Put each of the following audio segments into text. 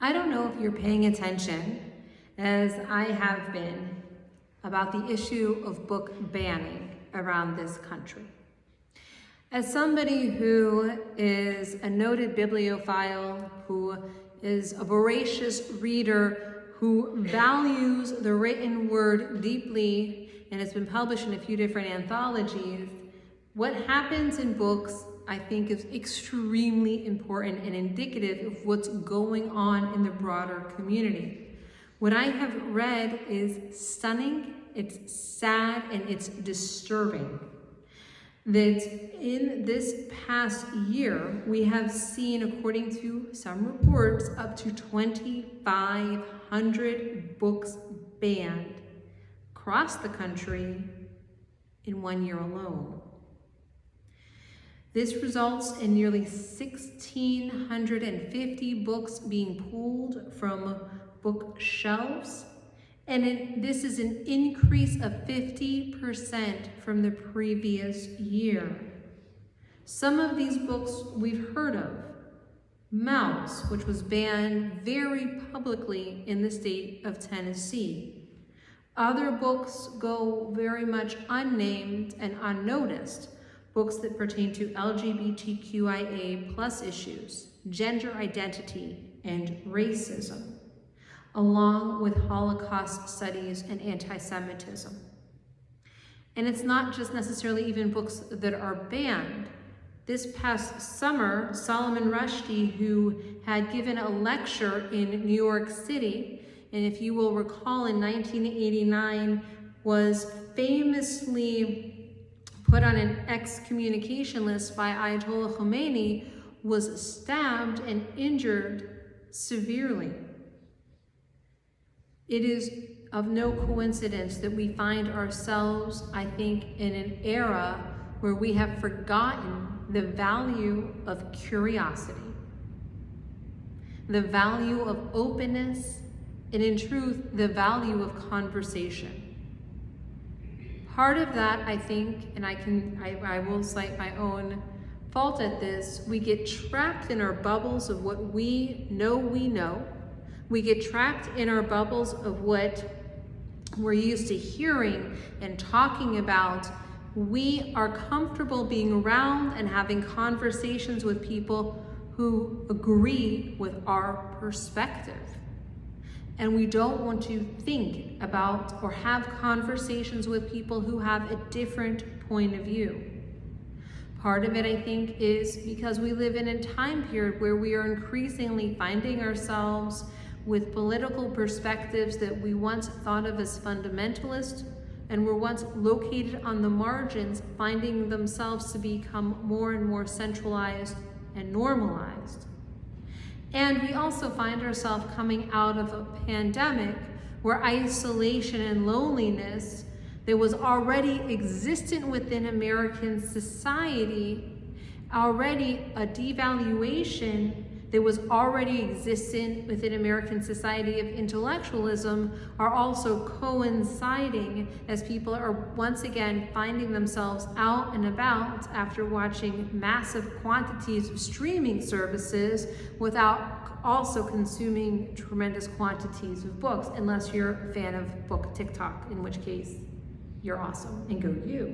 I don't know if you're paying attention, as I have been, about the issue of book banning around this country. As somebody who is a noted bibliophile, who is a voracious reader, who values the written word deeply and has been published in a few different anthologies, what happens in books I think is extremely important and indicative of what's going on in the broader community. What I have read is stunning, it's sad, and it's disturbing. That in this past year, we have seen, according to some reports, up to 2,500 books banned across the country in 1 year alone. This results in nearly 1,650 books being pulled from bookshelves, and this is an increase of 50% from the previous year. Some of these books we've heard of. Maus, which was banned very publicly in the state of Tennessee. Other books go very much unnamed and unnoticed. Books that pertain to LGBTQIA+ issues, gender identity, and racism, along with Holocaust studies and anti-Semitism. And it's not just necessarily even books that are banned. This past summer, Salman Rushdie, who had given a lecture in New York City, and if you will recall, in 1989, was famously put on an excommunication list by Ayatollah Khomeini, was stabbed and injured severely. It is of no coincidence that we find ourselves, I think, in an era where we have forgotten the value of curiosity, the value of openness, and in truth, the value of conversation. Part of that, I think, and I will cite my own fault at this, we get trapped in our bubbles of what we know. We get trapped in our bubbles of what we're used to hearing and talking about. We are comfortable being around and having conversations with people who agree with our perspective. And we don't want to think about or have conversations with people who have a different point of view. Part of it, I think, is because we live in a time period where we are increasingly finding ourselves with political perspectives that we once thought of as fundamentalist and were once located on the margins, finding themselves to become more and more centralized and normalized. And we also find ourselves coming out of a pandemic where isolation and loneliness that was already existent within American society, already a devaluation that was already existent within American society of intellectualism, are also coinciding as people are once again finding themselves out and about after watching massive quantities of streaming services without also consuming tremendous quantities of books, unless you're a fan of book TikTok, in which case you're awesome and go you.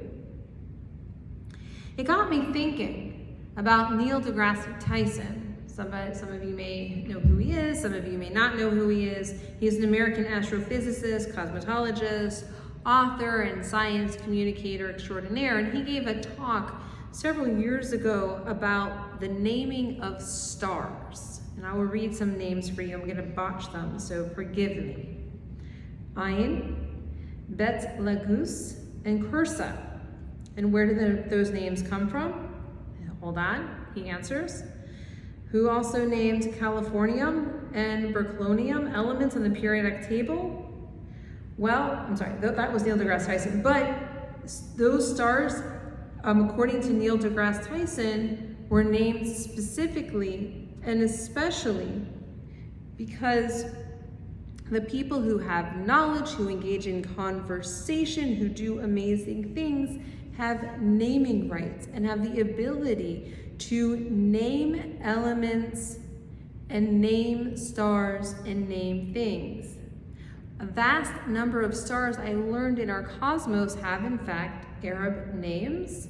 It got me thinking about Neil deGrasse Tyson. Some of you may know who he is, some of you may not know who he is. He's an American astrophysicist, cosmetologist, author, and science communicator extraordinaire. And he gave a talk several years ago about the naming of stars. And I will read some names for you. I'm going to botch them, so forgive me. Ayin, Betelgeuse, and Quercus. And where do those names come from? Hold on, he answers. Who also named Californium and Berkelium elements on the periodic table? Well, I'm sorry, that was Neil deGrasse Tyson, but those stars, according to Neil deGrasse Tyson, were named specifically and especially because the people who have knowledge, who engage in conversation, who do amazing things, have naming rights and have the ability to name elements and name stars and name things. A vast number of stars I learned in our cosmos have in fact Arab names.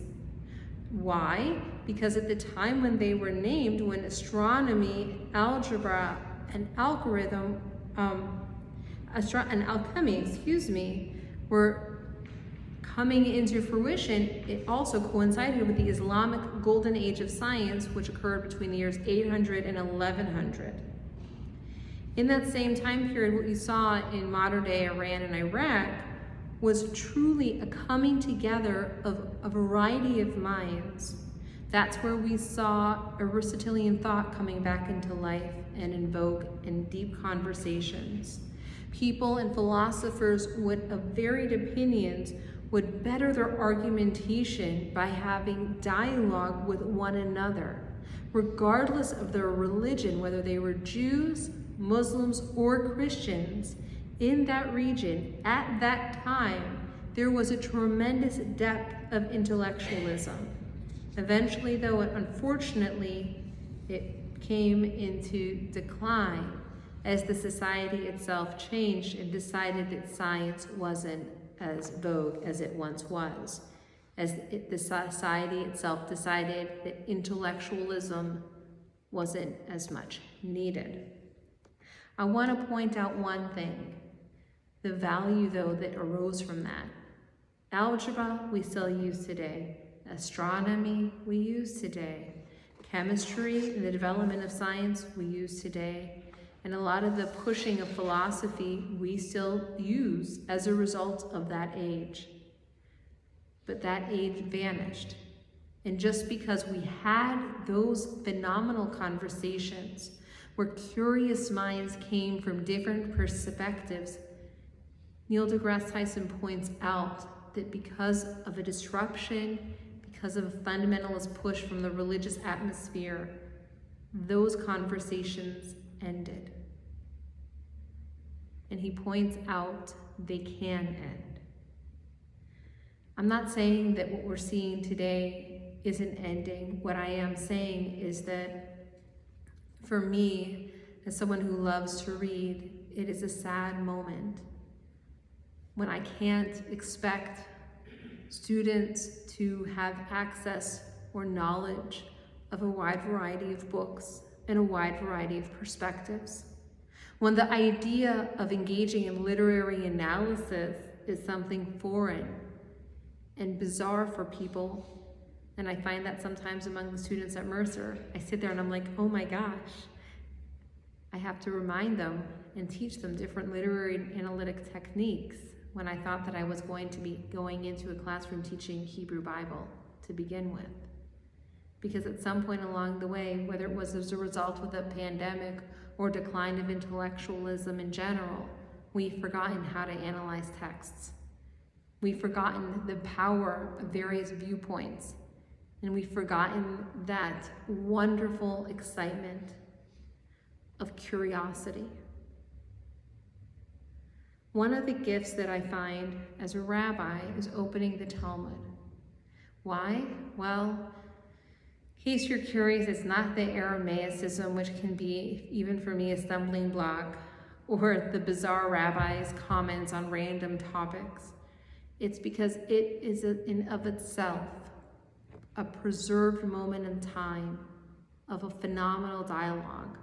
Why? Because at the time when they were named, when astronomy, algebra, and algorithm, and alchemy, were coming into fruition, it also coincided with the Islamic golden age of science, which occurred between the years 800 and 1100. In that same time period, what we saw in modern day Iran and Iraq was truly a coming together of a variety of minds. That's where we saw Aristotelian thought coming back into life and in vogue in deep conversations. People and philosophers of varied opinions would better their argumentation by having dialogue with one another, regardless of their religion, whether they were Jews, Muslims, or Christians. In that region, at that time, there was a tremendous depth of intellectualism. Eventually, though, unfortunately, it came into decline as the society itself changed and decided that science wasn't as vogue as it once was, the society itself decided that intellectualism wasn't as much needed. I want to point out one thing, the value though that arose from that. Algebra we still use today, astronomy we use today, chemistry and the development of science we use today, and a lot of the pushing of philosophy we still use as a result of that age. But that age vanished. And just because we had those phenomenal conversations where curious minds came from different perspectives, Neil deGrasse Tyson points out that because of a disruption, because of a fundamentalist push from the religious atmosphere, those conversations ended. And he points out they can end. I'm not saying that what we're seeing today isn't ending. What I am saying is that for me, as someone who loves to read, it is a sad moment when I can't expect students to have access or knowledge of a wide variety of books and a wide variety of perspectives. When the idea of engaging in literary analysis is something foreign and bizarre for people, and I find that sometimes among the students at Mercer, I sit there and I'm like, oh my gosh, I have to remind them and teach them different literary and analytic techniques when I thought that I was going to be going into a classroom teaching Hebrew Bible to begin with. Because at some point along the way, whether it was as a result of the pandemic or decline of intellectualism in general, we've forgotten how to analyze texts. We've forgotten the power of various viewpoints, and we've forgotten that wonderful excitement of curiosity. One of the gifts that I find as a rabbi is opening the Talmud. Why? Well, in case you're curious, it's not the Aramaicism, which can be, even for me, a stumbling block, or the bizarre rabbi's comments on random topics. It's because it is in of itself a preserved moment in time of a phenomenal dialogue.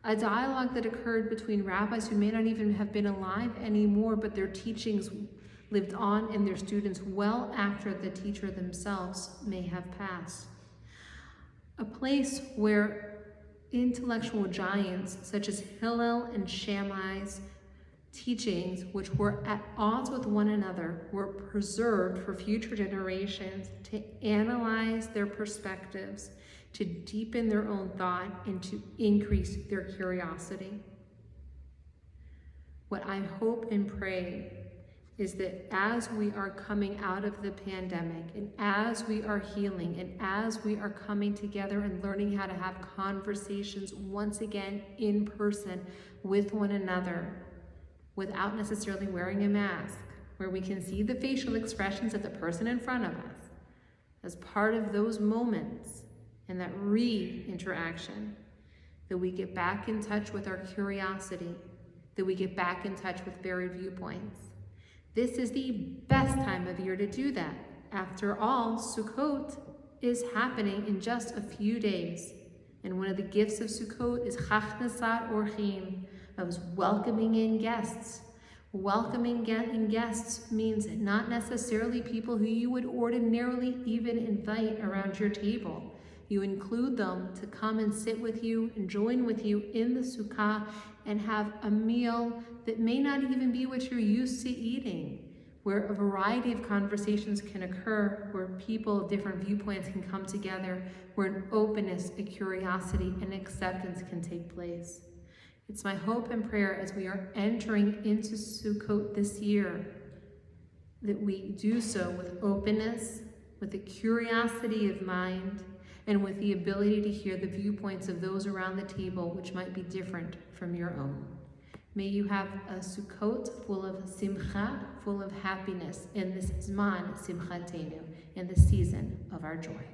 A dialogue that occurred between rabbis who may not even have been alive anymore, but their teachings lived on in their students well after the teacher themselves may have passed. A place where intellectual giants such as Hillel and Shammai's teachings, which were at odds with one another, were preserved for future generations to analyze their perspectives, to deepen their own thought, and to increase their curiosity. What I hope and pray is that as we are coming out of the pandemic, and as we are healing, and as we are coming together and learning how to have conversations once again in person with one another, without necessarily wearing a mask, where we can see the facial expressions of the person in front of us, as part of those moments and that re-interaction, that we get back in touch with our curiosity, that we get back in touch with varied viewpoints. This is the best time of year to do that. After all, Sukkot is happening in just a few days. And one of the gifts of Sukkot is Chachnasat Orchim, of welcoming in guests. Welcoming in guests means not necessarily people who you would ordinarily even invite around your table. You include them to come and sit with you and join with you in the Sukkah and have a meal that may not even be what you're used to eating, where a variety of conversations can occur, where people of different viewpoints can come together, where an openness, a curiosity, and acceptance can take place. It's my hope and prayer as we are entering into Sukkot this year that we do so with openness, with a curiosity of mind, and with the ability to hear the viewpoints of those around the table which might be different from your own. May you have a Sukkot full of simcha, full of happiness in this Zman Simchatenu, in the season of our joy.